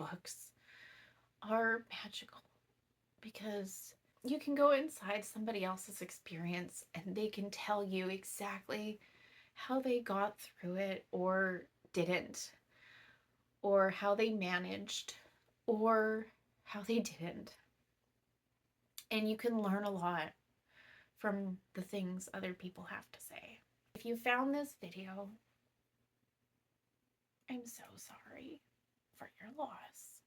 books are magical because you can go inside somebody else's experience and they can tell you exactly how they got through it or didn't, or how they managed, or how they didn't. And you can learn a lot from the things other people have to say. If you found this video, I'm so sorry for your loss.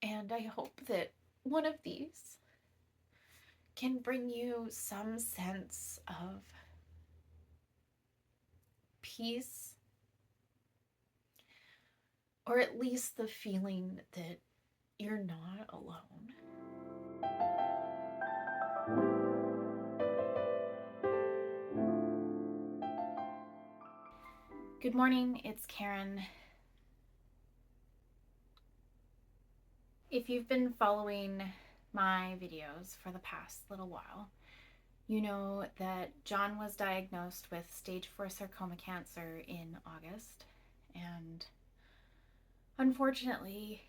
And I hope that one of these can bring you some sense of peace, or at least the feeling that you're not alone. Good morning, it's Karen. If you've been following my videos for the past little while, you know that John was diagnosed with stage 4 sarcoma cancer in August, and unfortunately,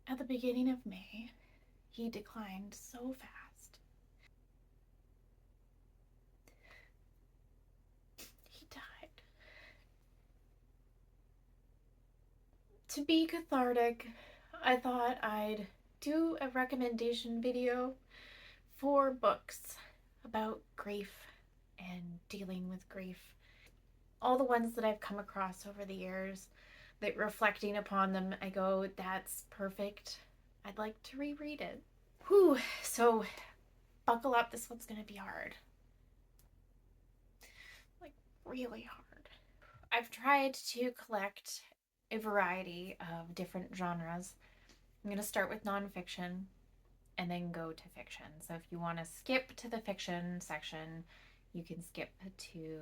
at the beginning of May, he declined so fast. He died. To be cathartic, I thought I'd do a recommendation video for books about grief and dealing with grief. All the ones that I've come across over the years, that reflecting upon them, I go, that's perfect. I'd like to reread it. Whew, so buckle up, this one's gonna be hard. Like, really hard. I've tried to collect a variety of different genres. I'm gonna start with nonfiction and then go to fiction. So if you want to skip to the fiction section, you can skip to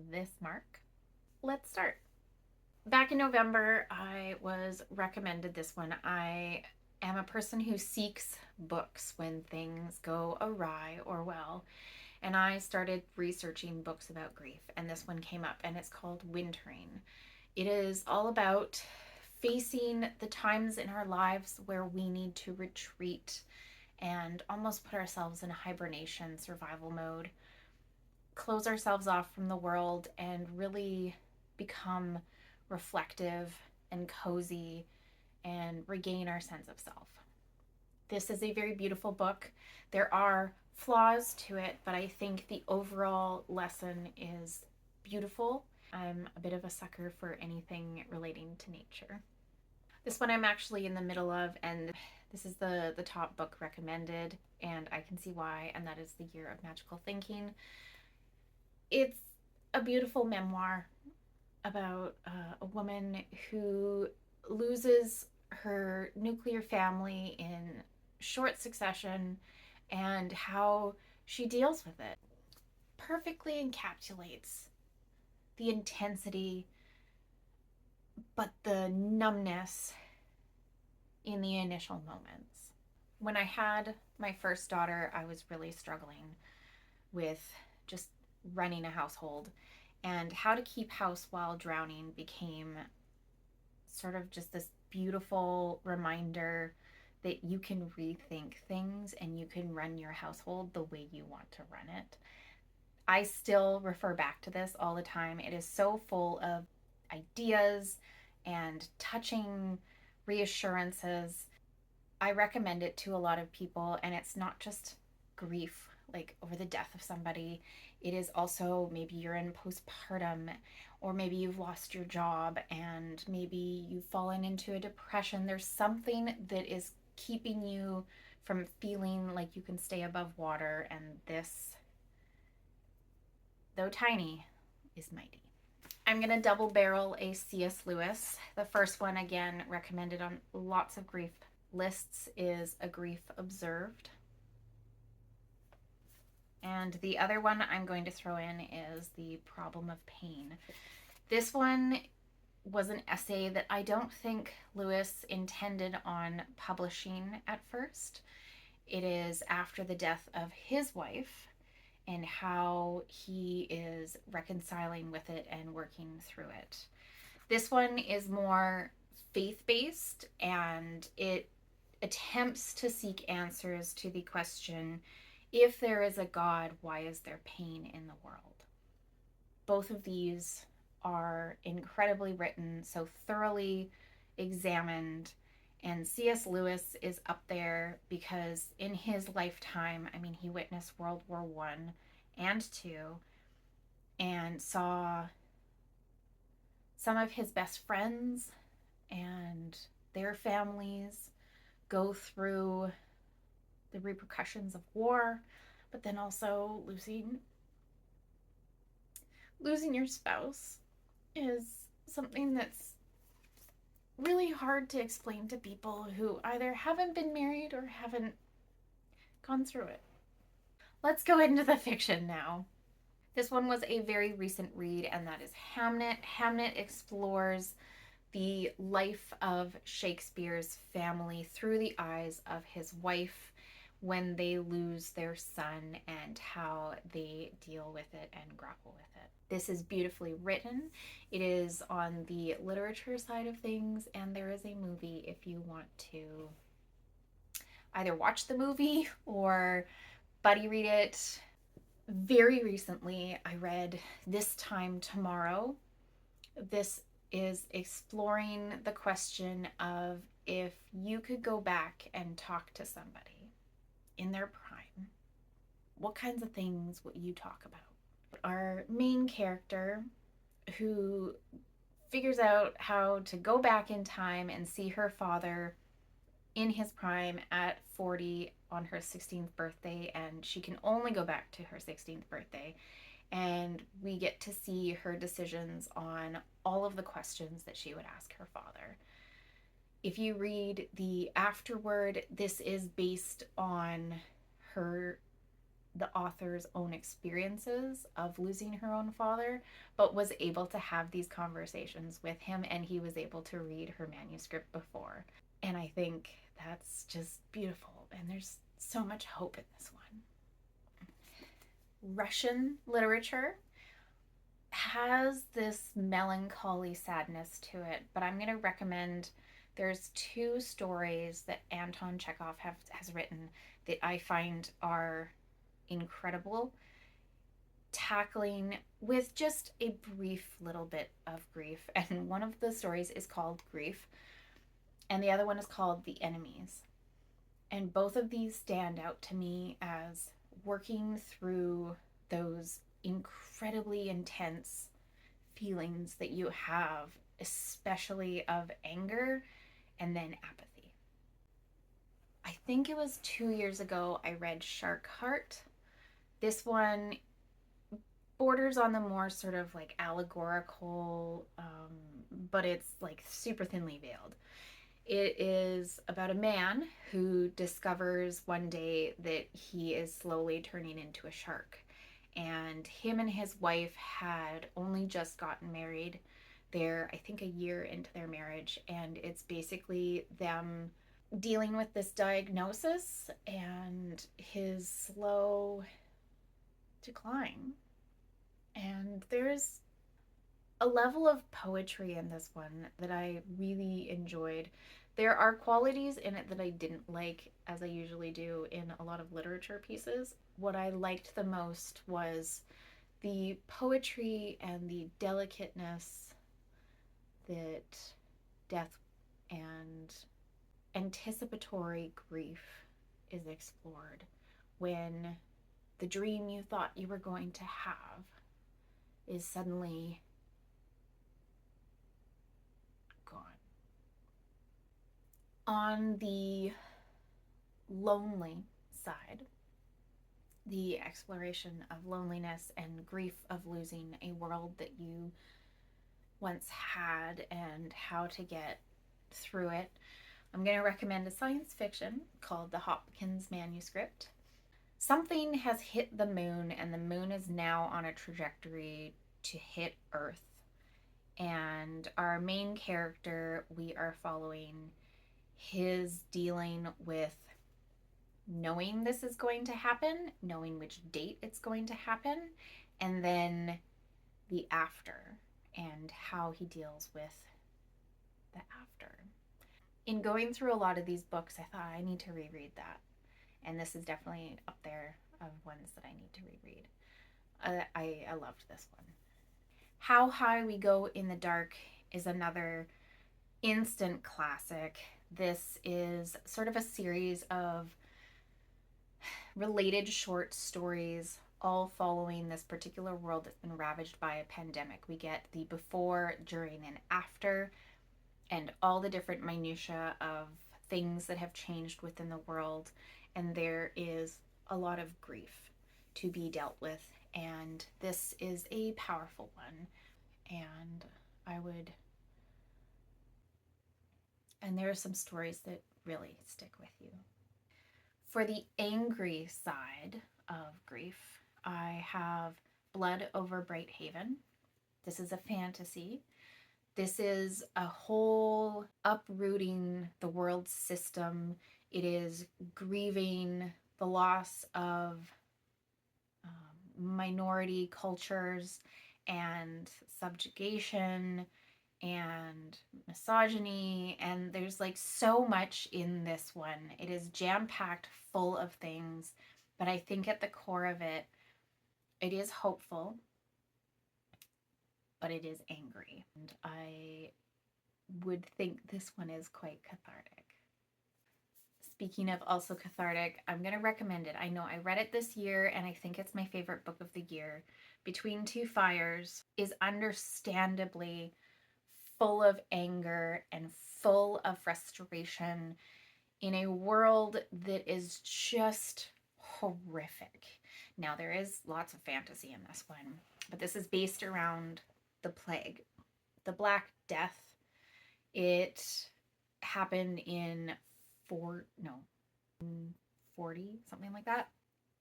this mark. Let's start. Back in November, I was recommended this one. I am a person who seeks books when things go awry or well, and I started researching books about grief, and this one came up, and it's called Wintering. It is all about facing the times in our lives where we need to retreat and almost put ourselves in a hibernation survival mode, close ourselves off from the world, and really become reflective and cozy and regain our sense of self. This is a very beautiful book. There are flaws to it, but I think the overall lesson is beautiful. I'm a bit of a sucker for anything relating to nature. This one I'm actually in the middle of, and this is the top book recommended, and I can see why, and that is The Year of Magical Thinking. It's a beautiful memoir about a woman who loses her nuclear family in short succession and how she deals with it. Perfectly encapsulates the intensity, but the numbness in the initial moments. When I had my first daughter, I was really struggling with just running a household, and how to keep house while drowning became sort of just this beautiful reminder that you can rethink things and you can run your household the way you want to run it. I still refer back to this all the time. It is so full of ideas and touching reassurances. I recommend it to a lot of people, and it's not just grief, like over the death of somebody. It is also maybe you're in postpartum, or maybe you've lost your job, and maybe you've fallen into a depression. There's something that is keeping you from feeling like you can stay above water, and this, though tiny, is mighty. I'm going to double barrel a C.S. Lewis. The first one, again, recommended on lots of grief lists, is A Grief Observed. And the other one I'm going to throw in is The Problem of Pain. This one was an essay that I don't think Lewis intended on publishing at first. It is after the death of his wife and how he is reconciling with it and working through it. This one is more faith based, and it attempts to seek answers to the question, if there is a God, why is there pain in the world? Both of these are incredibly written, so thoroughly examined. And C.S. Lewis is up there because in his lifetime, I mean, he witnessed World War One and Two and saw some of his best friends and their families go through the repercussions of war, but then also losing your spouse is something that's really hard to explain to people who either haven't been married or haven't gone through it. Let's go into the fiction now. This one was a very recent read, and that is Hamnet. Hamnet explores the life of Shakespeare's family through the eyes of his wife when they lose their son and how they deal with it and grapple with it. This is beautifully written. It is on the literature side of things, and there is a movie if you want to either watch the movie or buddy read it. Very recently, I read This Time Tomorrow. This is exploring the question of, if you could go back and talk to somebody in their prime, what kinds of things would you talk about? Our main character, who figures out how to go back in time and see her father in his prime at 40 on her 16th birthday, and she can only go back to her 16th birthday. And we get to see her decisions on all of the questions that she would ask her father. If you read the afterword, this is based on her, the author's own experiences of losing her own father, but was able to have these conversations with him, and he was able to read her manuscript before. And I think that's just beautiful, and there's so much hope in this one. Russian literature has this melancholy sadness to it, but I'm going to recommend, there's two stories that Anton Chekhov has written that I find are incredible, tackling with just a brief little bit of grief. And one of the stories is called Grief, and the other one is called The Enemies. And both of these stand out to me as working through those incredibly intense feelings that you have, especially of anger and then apathy. I think it was 2 years ago I read Shark Heart. This one borders on the more sort of like allegorical, but it's like super thinly veiled. It is about a man who discovers one day that he is slowly turning into a shark. And him and his wife had only just gotten married. They're, I think, a year into their marriage. And it's basically them dealing with this diagnosis and his slow decline. And there's a level of poetry in this one that I really enjoyed. There are qualities in it that I didn't like, as I usually do in a lot of literature pieces. What I liked the most was the poetry and the delicateness that death and anticipatory grief is explored when the dream you thought you were going to have is suddenly gone. On the lonely side, the exploration of loneliness and grief of losing a world that you once had and how to get through it, I'm going to recommend a science fiction called The Hopkins Manuscript. Something has hit the moon, and the moon is now on a trajectory to hit Earth. And our main character, we are following his dealing with knowing this is going to happen, knowing which date it's going to happen, and then the after, and how he deals with the after. In going through a lot of these books, I thought I need to reread that. And this is definitely up there of ones that I need to reread. I loved this one. How High We Go in the Dark is another instant classic. This is sort of a series of related short stories all following this particular world that's been ravaged by a pandemic. We get the before, during, and after, and all the different minutiae of things that have changed within the world. And there is a lot of grief to be dealt with. And this is a powerful one. And I would, and there are some stories that really stick with you. For the angry side of grief, I have Blood Over Bright Haven. This is a fantasy. This is a whole uprooting the world system. It is grieving the loss of minority cultures and subjugation and misogyny, and there's like so much in this one. It is jam-packed full of things, but I think at the core of it, it is hopeful, but it is angry. And I would think this one is quite cathartic. Speaking of also cathartic, I'm going to recommend it. I know I read it this year and I think it's my favorite book of the year. Between Two Fires is understandably full of anger and full of frustration in a world that is just horrific. Now, there is lots of fantasy in this one, but this is based around the plague, the Black Death. It happened in 40, something like that.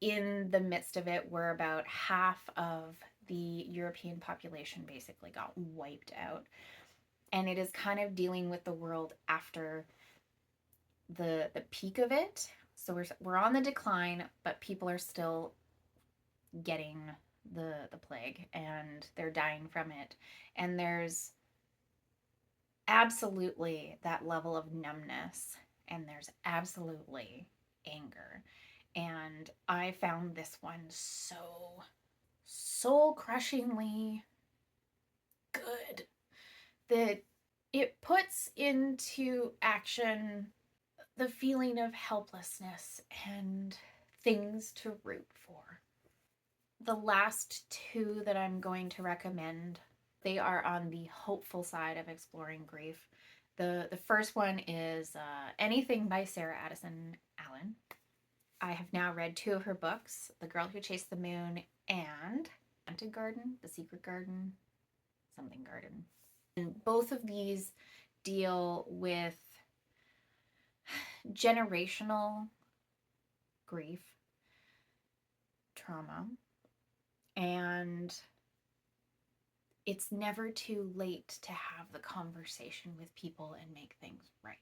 In the midst of it, where about half of the European population basically got wiped out. And it is kind of dealing with the world after the peak of it. So we're on the decline, but people are still getting the plague and they're dying from it. And there's absolutely that level of numbness, and there's absolutely anger. And I found this one so soul crushingly good that it puts into action the feeling of helplessness and things to root for. The last two that I'm going to recommend, they are on the hopeful side of exploring grief. The first one is Anything by Sarah Addison Allen. I have now read two of her books, The Girl Who Chased the Moon and Haunted Garden, The Secret Garden, something garden. And both of these deal with generational grief, trauma, and it's never too late to have the conversation with people and make things right.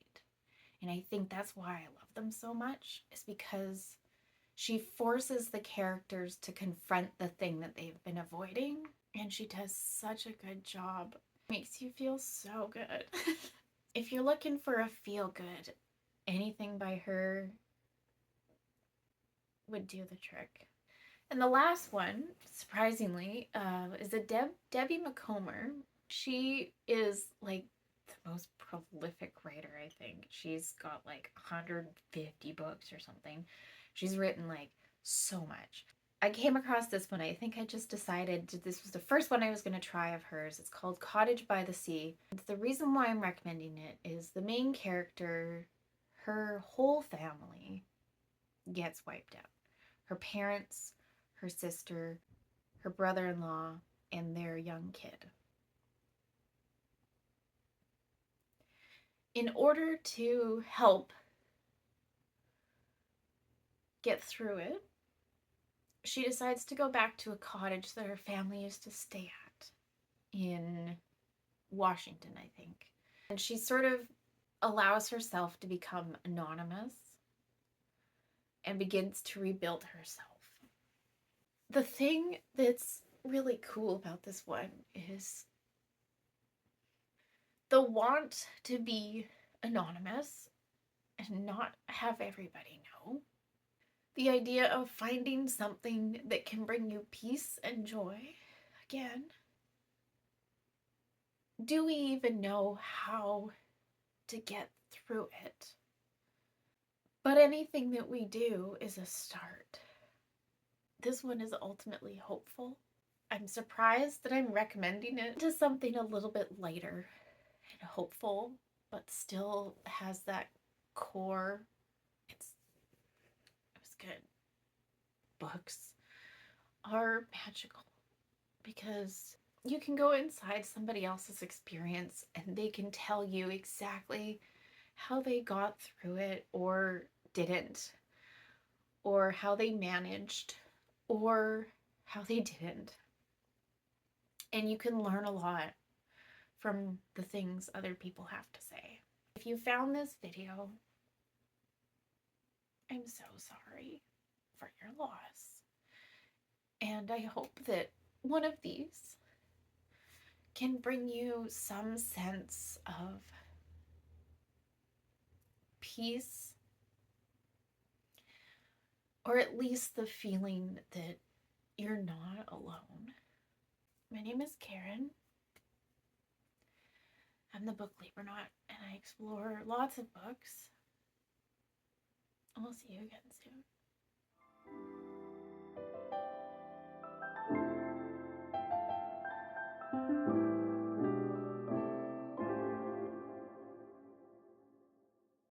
And I think that's why I love them so much, is because she forces the characters to confront the thing that they've been avoiding, and she does such a good job. It makes you feel so good. If you're looking for a feel good, anything by her would do the trick. And the last one, surprisingly, is a Debbie McComber. She is like the most prolific writer, I think. She's got like 150 books or something. She's written like so much. I came across this one. I think I just decided this was the first one I was going to try of hers. It's called Cottage by the Sea. The reason why I'm recommending it is the main character, her whole family gets wiped out. Her parents, her sister, her brother-in-law, and their young kid. In order to help get through it, she decides to go back to a cottage that her family used to stay at in Washington, I think. And she sort of allows herself to become anonymous and begins to rebuild herself. The thing that's really cool about this one is The want to be anonymous and not have everybody know. The idea of finding something that can bring you peace and joy. Again, do we even know how to get through it? But anything that we do is a start. This one is ultimately hopeful. I'm surprised that I'm recommending it to something a little bit lighter and hopeful, but still has that core. It was good. Books are magical because you can go inside somebody else's experience and they can tell you exactly how they got through it or didn't, or how they managed, or how they didn't. And you can learn a lot from the things other people have to say. If you found this video, I'm so sorry for your loss. And I hope that one of these can bring you some sense of peace, or at least the feeling that you're not alone. My name is Karen. I'm the book Libronaut, and I explore lots of books. I'll see you again soon.